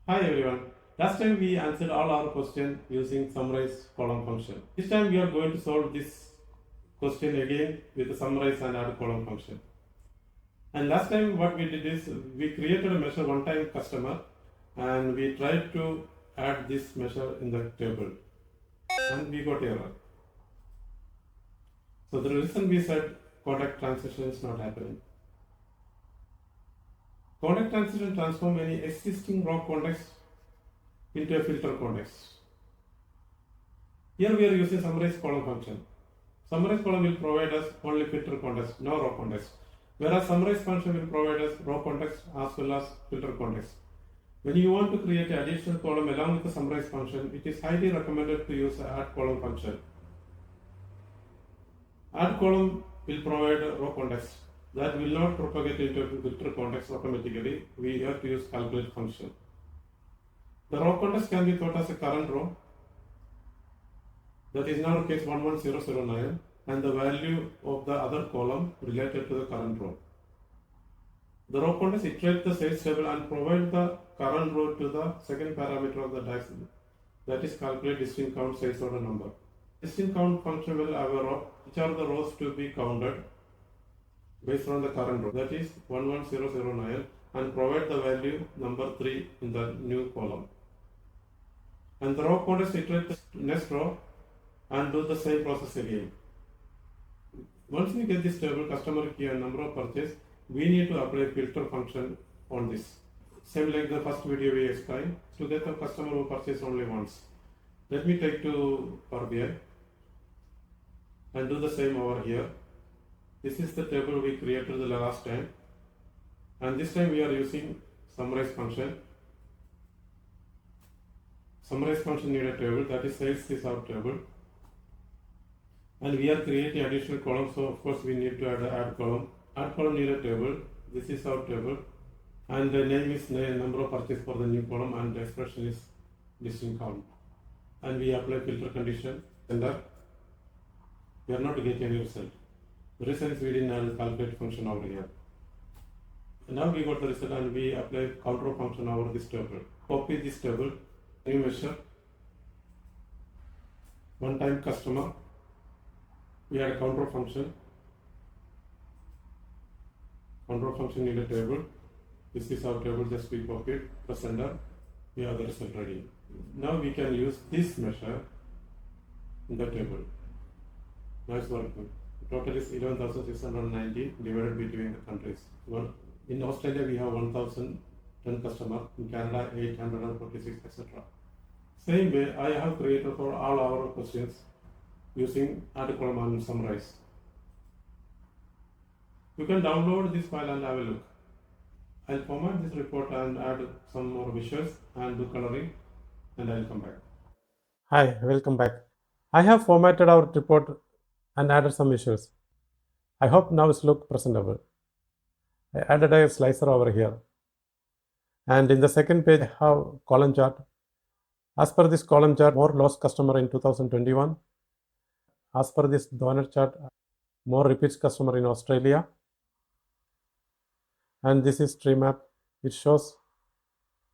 Hi everyone. Last time we answered all our questions using summarize column function. This time we are going to solve this question again with the summarize and add column function. And last time what we did is we created a measure one time customer and we tried to add this measure in the table and we got error. So the reason we said contact transition is not happening. Contact transition transform any existing raw context into a filter context. Here we are using summarize column function. Summarize column will provide us only filter context, no raw context. Whereas summarize function will provide us raw context as well as filter context. When you want to create an additional column along with the summarize function, it is highly recommended to use add column function. Add column will provide raw context that will not propagate into filter context automatically. We have to use calculate function. The raw context can be thought as a current row, that is in our case 11009, and the value of the other column related to the current row. The raw context iterates the sales table and provide the current row to the second parameter of the DAX, that is calculate distinct count sales order number. Distinct count function will have a row, which are the rows to be counted based on the current row, that is 11009, and provide the value number 3 in the new column. And the raw context iterates the next row and do the same process again. Once we get this table, customer key and number of purchase, we need to apply filter function on this. Same like the first video we explained, to get the customer who purchased only once. Let me take to Power BI and do the same over here. This is the table we created the last time, and this time we are using summarize function. Summarize function need a table, that is sales is our table, and we are creating additional column, so of course we need to add column. Add column need a table, this is our table, and the name is number of purchase for the new column, and the expression is distinct count. And we apply filter condition, enter. We are not getting any result. The reason is we didn't have the calculate function over here. And now we got the result and we apply counter function over this table. Copy this table, new measure, one time customer, we add a counter function need a table, this is our table, just we copy it, press enter, we have the result ready. Now we can use this measure in the table. Now it's working. The total is 11,690 divided between the countries. Well, in Australia we have 1,010 customers, in Canada 846, etc. Same way I have created for all our questions using add column and summarize. You can download this file and have a look. I'll format this report and add some more visuals and do coloring, and I'll come back. Hi, welcome back. I have formatted our report and added some visuals. I hope now it's look presentable. I added a slicer over here. And in the second page, I have column chart. As per this column chart, more lost customer in 2021. As per this donor chart, more repeats customer in Australia. And this is tree map. It shows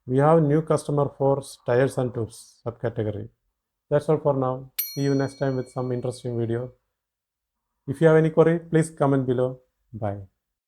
we have new customer for tires and tubes subcategory. That's all for now. See you next time with some interesting video. If you have any query, please comment below. Bye.